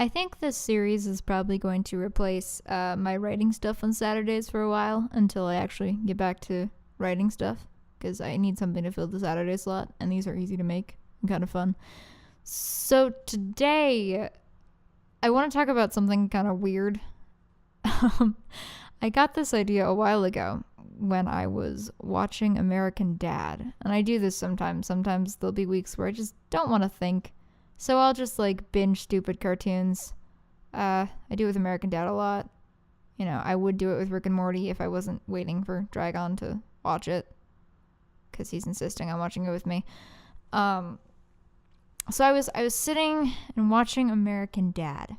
I think this series is probably going to replace my writing stuff on Saturdays for a while until I actually get back to writing stuff, because I need something to fill the Saturday slot, and these are easy to make and kind of fun. So today, I want to talk about something kind of weird. I got this idea a while ago when I was watching Amercian Dad, and I do this sometimes. Sometimes there'll be weeks where I just don't want to think. So I'll just like binge stupid cartoons. I do it with Amercian Dad a lot. You know, I would do it with Rick and Morty if I wasn't waiting for Dragon to watch it, because he's insisting on watching it with me. So I was sitting and watching Amercian Dad,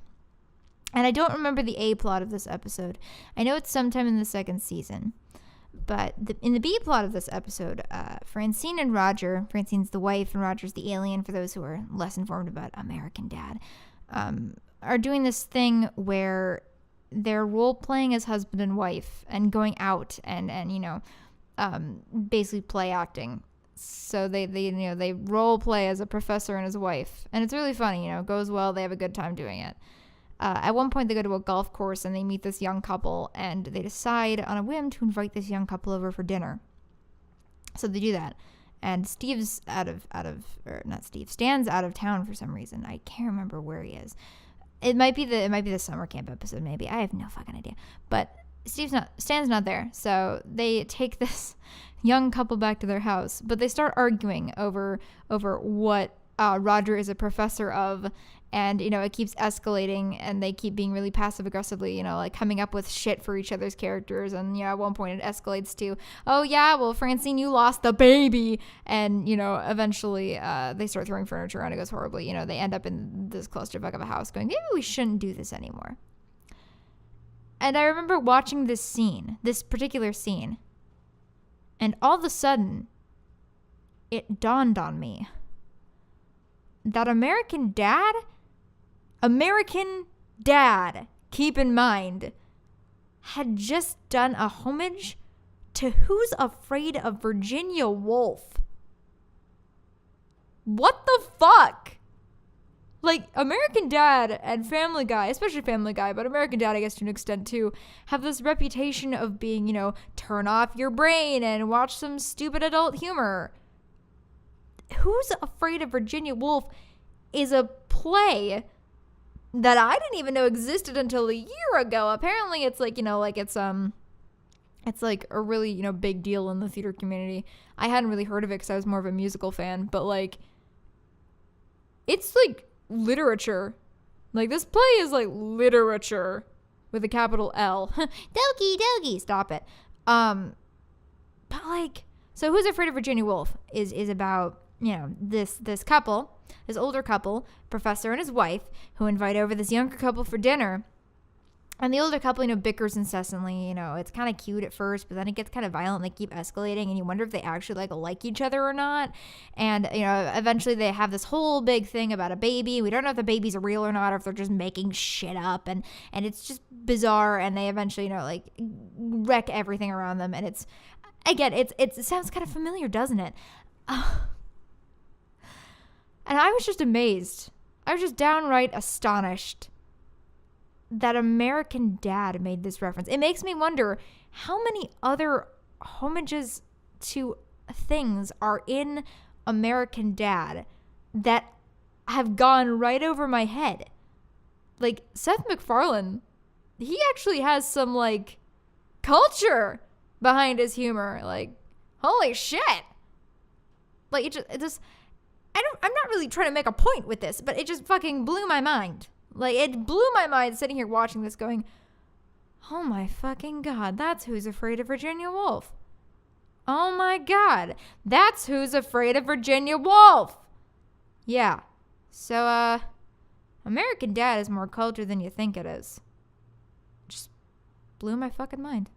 and I don't remember the A plot of this episode. I know it's sometime in the second season. But in the B plot of this episode, Francine and Roger, Francine's the wife and Roger's the alien, for those who are less informed about Amercian Dad, are doing this thing where they're role-playing as husband and wife and going out and you know, basically play acting. So they role-play as a professor and his wife. And it's really funny, you know, it goes well, they have a good time doing it. At one point, they go to a golf course and they meet this young couple, and they decide on a whim to invite this young couple over for dinner. So they do that, and Stan's out of town for some reason. I can't remember where he is. It might be the summer camp episode, maybe. I have no fucking idea. But Stan's not there, so they take this young couple back to their house. But they start arguing over what Roger is a professor of. And, you know, it keeps escalating, and they keep being really passive-aggressively, you know, like coming up with shit for each other's characters. And, you know, at one point it escalates to, oh, yeah, well, Francine, you lost the baby. And, you know, eventually they start throwing furniture around. It goes horribly. You know, they end up in this clusterfuck of a house going, maybe we shouldn't do this anymore. And I remember watching this particular scene, and all of a sudden, it dawned on me that Amercian Dad, keep in mind, had just done a homage to Who's Afraid of Virginia Woolf. What the fuck? Like, Amercian Dad and Family Guy, especially Family Guy, but Amercian Dad, I guess to an extent too, have this reputation of being, you know, turn off your brain and watch some stupid adult humor. Who's Afraid of Virginia Woolf is a play that I didn't even know existed until a year ago. Apparently it's like, you know, like it's like a really, you know, big deal in the theater community. I hadn't really heard of it because I was more of a musical fan, but like, it's like literature. Like, this play is like literature with a capital L. Doki, stop it. But like, so Who's Afraid of Virginia Woolf is about, you know, this couple, this older couple, professor and his wife, who invite over this younger couple for dinner. And the older couple, you know, bickers incessantly. You know, it's kind of cute at first, but then it gets kind of violent. They keep escalating, and you wonder if they actually like each other or not. And, you know, eventually they have this whole big thing about a baby. We don't know if the baby's real or not, or if they're just making shit up. And it's just bizarre. And they eventually, you know, like, wreck everything around them. And it's, again, it sounds kind of familiar, doesn't it? And I was just amazed. I was just downright astonished that Amercian Dad made this reference. It makes me wonder how many other homages to things are in Amercian Dad that have gone right over my head. Like, Seth MacFarlane, he actually has some, like, culture behind his humor. Like, holy shit. Like, it just I'm not really trying to make a point with this, but it just fucking blew my mind. Like, it blew my mind sitting here watching this going, oh my fucking God, that's Who's Afraid of Virginia Woolf. Oh my God, that's Who's Afraid of Virginia Woolf. Yeah. So, Amercian Dad is more culture than you think it is. Just blew my fucking mind.